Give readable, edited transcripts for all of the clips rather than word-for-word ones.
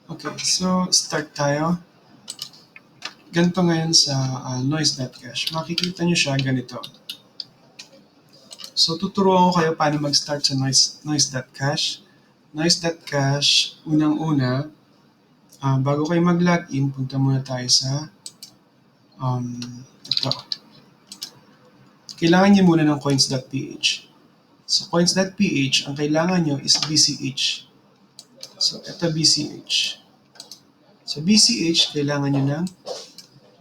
Okay, so start tayo. Ganito ngayon sa Noise.CASH. Makikita nyo siya ganito. So tuturuan ko kayo paano mag-start sa Noise.CASH. Noise.CASH, unang-una, bago kayo mag-login, punta muna tayo sa ito. Kailangan nyo muna ng Coins.ph. Sa Coins.ph, ang kailangan nyo is BCH. So ito BCH. Sa BCH, kailangan nyo ng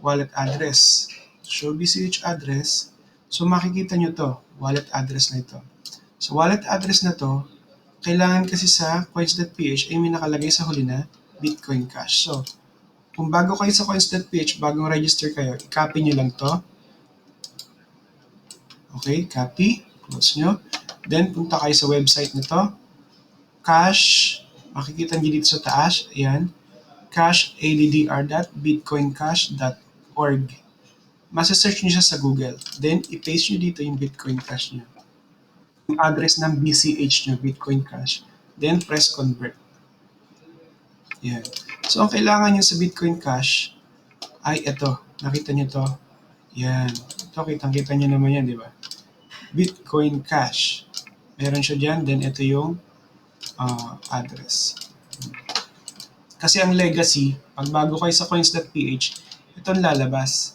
wallet address. Show BCH address. So makikita nyo to, wallet address na ito. So wallet address na to, kailangan kasi sa Coins.ph ay may nakalagay sa huli na Bitcoin Cash. So kung bago kayo sa Coins.ph, bagong register kayo, i-copy nyo lang to. Okay, copy, close nyo. Then punta kayo sa website na to. Cash, makikita nyo dito sa taas, ayan. cash.addr.bitcoincash.org. Masa-search nyo siya sa Google. Then, i-paste nyo dito yung Bitcoin Cash nyo. Yung address ng BCH nyo, Bitcoin Cash. Then, press convert. Yan. So, ang kailangan nyo sa Bitcoin Cash ay ito. Nakita nyo to? Yan. Ito, kitang-kita nyo naman yan, di ba? Bitcoin Cash. Meron siya dyan. Then, ito yung address. Kasi ang legacy, pag bago kayo sa Coins.ph, itong lalabas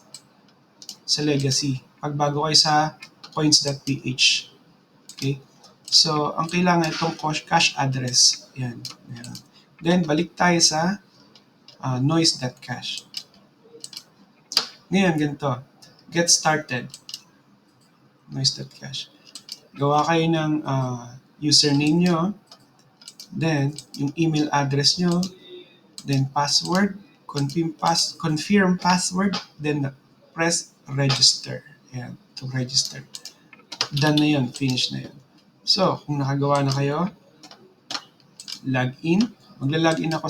sa legacy. Pag bago kayo sa Coins.ph. Okay? So, ang kailangan itong cash address. Yan. Meron. Then, balik tayo sa Noise.CASH. Ngayon, ganito. Get started. Noise.CASH. Gawa kayo ng username nyo. Then, yung email address nyo. Then, password. Confirm password. Then, press register. Ayan, to register. Done na yun. Finish na yun. So, kung nakagawa na kayo, login. Magla-login ako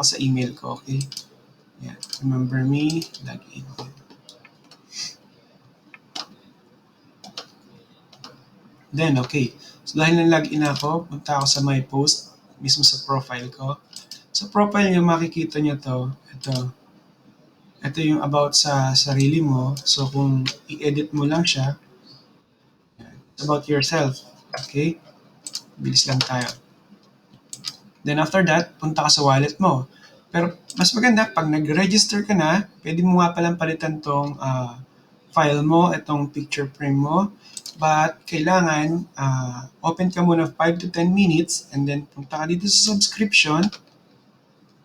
sa email ko, okay? Ayan. Remember me, login. Then, okay. So, dahil na-login ako, punta ako sa my post, mismo sa profile ko. Sa profile nyo, makikita nyo to. Ito yung about sa sarili mo. So, kung i-edit mo lang siya, it's about yourself. Okay? Bilis lang tayo. Then after that, punta ka sa wallet mo. Pero mas maganda, pag nag-register ka na, pwede mo nga palang palitan tong file mo, itong picture frame mo. But kailangan, open ka muna 5 to 10 minutes and then punta ka dito sa subscription.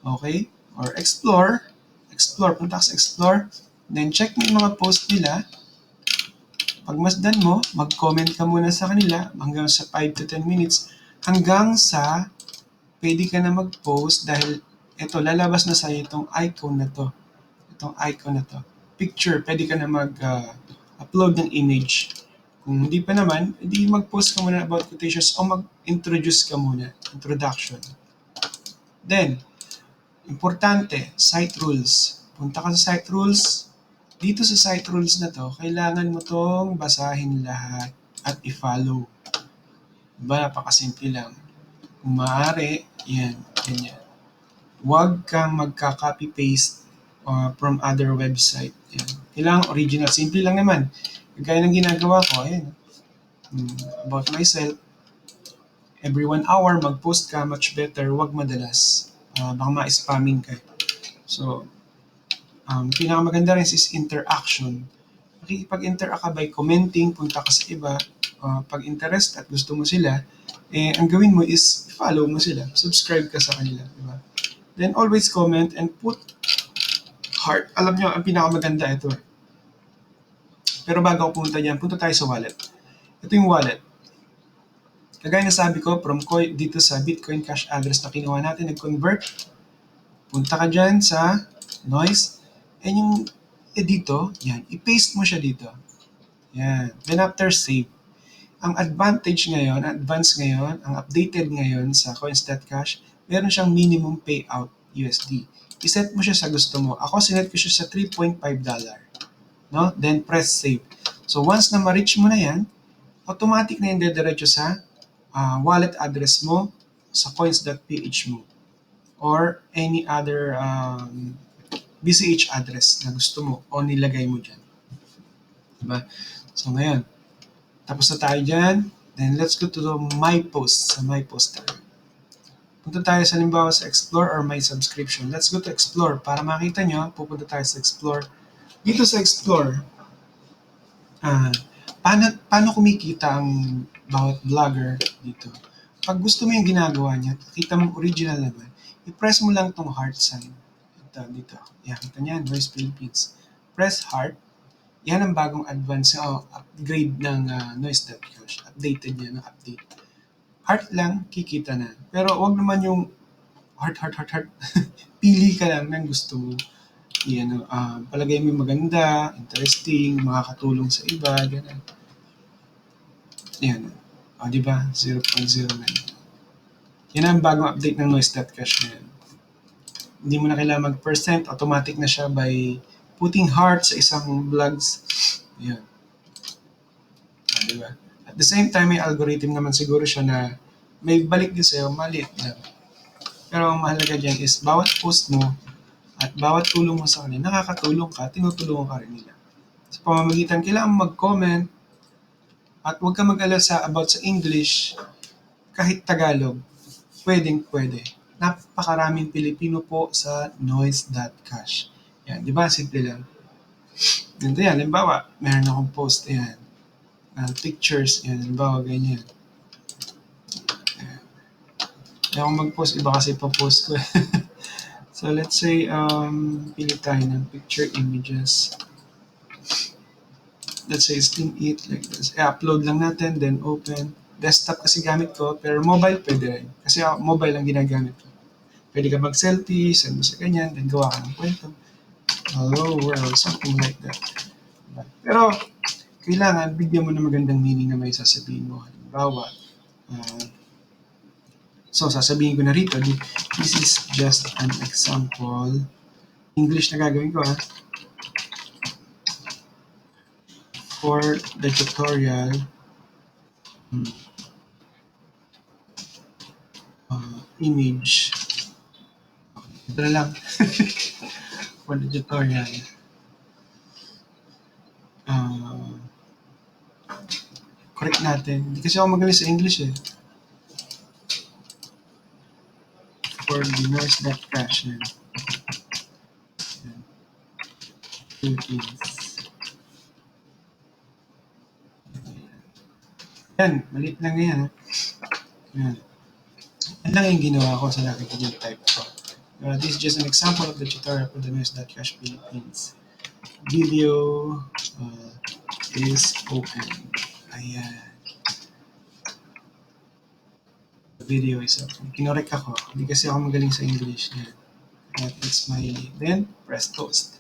Okay? Or explore. Punta ka sa explore. Then check mo yung mga post nila. Pag masdan mo, mag-comment ka muna sa kanila hanggang sa 5 to 10 minutes hanggang sa pwede ka na mag-post dahil ito, lalabas na sa'yo itong icon na to. Picture, pwede ka na mag-upload ng image. Kung hindi pa naman, hindi mag-post ka muna about quotations o mag-introduce ka muna. Introduction. Then, importante, site rules. Punta ka sa site rules. Dito sa site rules na to, kailangan mo tong basahin lahat at i-follow. Diba, napakasimple lang. Kung maaari, yan, ganyan. Huwag kang magka-copy-paste from other website. Yan. Kailangan original. Simple lang naman. Gaya ng ginagawa ko, ayan. About myself, every 1 hour, mag-post ka, much better, huwag madalas. Baka ma-spamming ka. So, pinakamaganda rin is interaction. Makikipag-interact ka by commenting, punta ka sa iba, pag interest at gusto mo sila, ang gawin mo is follow mo sila, subscribe ka sa kanila, diba? Then always comment and put heart. Alam nyo, ang pinakamaganda ito. Pero bago ako pumunta dyan, punta tayo sa wallet. Ito yung wallet. Kagaya na sabi ko, from dito sa Bitcoin Cash address na kinuha natin, nag-convert, punta ka dyan sa Noise, and yung dito, yan, i-paste mo siya dito. Yan. Then after save. Ang advantage ngayon, ang updated ngayon sa Coins.CASH, meron siyang minimum payout USD. I-set mo siya sa gusto mo. Ako, sinet ko siya sa $3.5. No? Then press save. So once na ma-reach mo na yan, automatic na yung dediretso sa wallet address mo sa Coins.ph mo. or any other BCH address na gusto mo o nilagay mo dyan. Diba? So ngayon, tapos na tayo dyan. Then let's go to the My Post. Sa My Post tayo. Punta tayo sa limbawa sa Explore or My Subscription. Let's go to Explore. Para makita nyo, pupunta tayo sa Explore. Dito sa Explore, paano kumikita ang bawat vlogger dito? Pag gusto mo yung ginagawa niya, kita mong original naman, i-press mo lang tong heart sign. Ito, dito. Yan, kita niyan, Noise Philippines. Press heart. Yan ang bagong upgrade ng Noise.CASH. Updated yan, update. Heart lang, kikita na. Pero wag naman yung heart. Pili ka lang ng gusto mo. Yan, palagay mo maganda, interesting, makakatulong sa iba, gano'n. Yan. Di ba? 0.09. Yan ang bagong update ng Noise.CASH na yan. Hindi mo na kailangan mag-percent, automatic na siya by putting heart sa isang vlogs. Yan. Di ba? At the same time, may algorithm naman siguro siya na may balik din sa'yo, maliit lang. Pero ang mahalaga dyan is bawat post mo at bawat tulong mo sa kanila, nakakatulong ka, tinutulungan ka rin nila. Sa pamamagitan, kailangan mag-comment at huwag ka mag-alala about sa English, kahit Tagalog, pwede. Napakaraming Pilipino po sa Noise.CASH. Yan, di ba? Simple lang. Ganito yan. Halimbawa, meron akong post. Ayan. Pictures. Yan. Halimbawa, ganyan. Ayan. Kaya kung mag-post, iba kasi pa-post ko. So, let's say, pili tayo ng picture images. Let's say, steam it like this. I-upload lang natin, then open. Desktop kasi gamit ko, pero mobile pwede rin. Kasi mobile ang ginagamit ko. Pwede ka mag-selfie, send mo sa ganyan, then gawa ka ng kwento. Hello world, something like that. Pero, kailangan bigyan mo na magandang meaning na may sasabihin mo. Halimbawa, so sasabihin ko na rito, this is just an example. English na gagawin ko for the tutorial. Image. Ito na lang. For the tutorial. Correct natin. Hindi kasi ako magaling sa English eh. For the Noise.CASH. Philippines. Yan, maliit lang yan. Yan. Yan lang yung ginawa ko sa nakikita yung type ko. This is just an example of the tutorial for the NOISE.CASH Philippines. Video is open. Ayan. The video is open. Kinorek ako. Hindi kasi ako magaling sa English. Yan. That's my... Then, press post.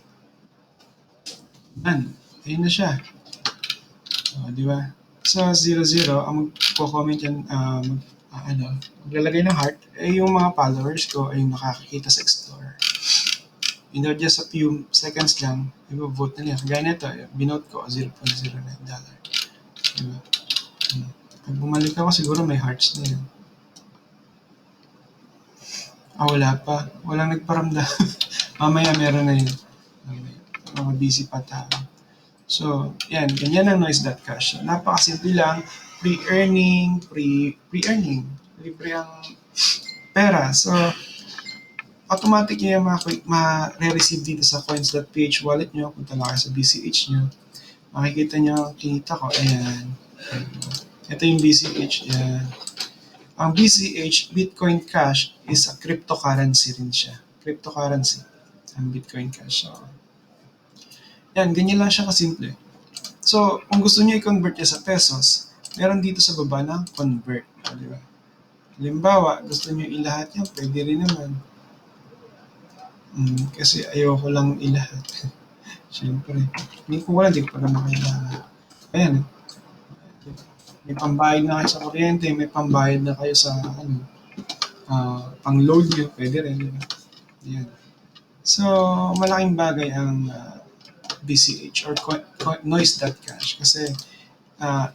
Yan. Ayun na siya. Di ba? So, 00, ang magpo-comment yan, maglalagay ng heart, yung mga followers ko ay nakakakita sa Explorer. In just a few seconds lang, i-vote na niya. Kagaya nito, binote ko, $0.09. Diba? Pag bumalik ako, siguro may hearts na yun. Wala pa. Walang nagparamdam. Mamaya meron na yun. Mga busy pa tao. So, yan. Ganyan ang Noise.CASH. Napakasimple lang. Pre-earning. Libre ang pera. So, automatic yung ma-re-receive dito sa Coins.ph wallet nyo. Punta lang kayo sa BCH nyo. Makikita nyo, kinita ko. Ayan. Ito yung BCH. Ayan. Ang BCH, Bitcoin Cash, is a cryptocurrency rin siya. Cryptocurrency. Ang Bitcoin Cash. So, yan, ganyan lang siya kasimple. So, kung gusto niyo i-convert niya sa pesos, meron dito sa baba na convert. Di ba? Halimbawa, gusto niyo ilahat yan, pwede rin naman. Kasi ayoko lang ilahat. Siyempre. Hindi ko wala, hindi ko pa naman kailangan. Ayan. May pambayad na kayo sa kuryente, may pambayad na kayo sa pang-load niyo, pwede rin. Di ba? Ayan. So, malaking bagay ang BCH or Noise.CASH kasi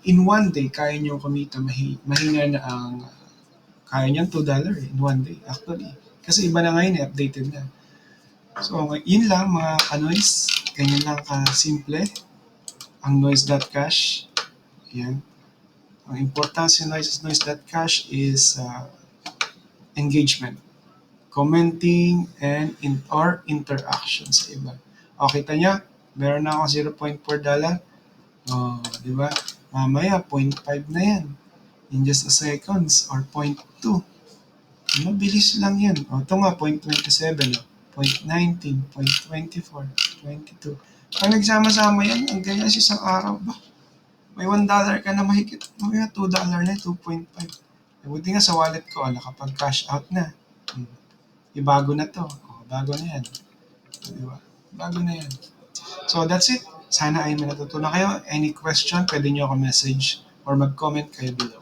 in one day, kaya nyo kumita mahina na ang kaya nyo $2 in one day actually. Kasi iba na ngayon updated na. So, yun lang mga ka-noise. Ganyan lang ka-simple ang noise.cash. Yan. Ang importance ng noise.cash is engagement, commenting, and or interaction sa iba. O, kita niya, meron na ako $0.4. Oh, di ba? Mamaya, 0.5 na yan. In just a seconds, or 0.2. Mabilis lang yan. O, ito nga, 0.27, 0.19, 0.24, 22. Pag nagsama-sama yan, ang ganyan sa isang araw ba? May $1 ka na mahigit. Mamaya, $2 na, 2.5. Buti nga sa wallet ko, nakapag-cash out na. Ibago na to. O, bago na yan. Di ba? Bago na yan. So, that's it. Sana ay may natutunan kayo. Any question, pwede nyo ako message or mag-comment kayo below.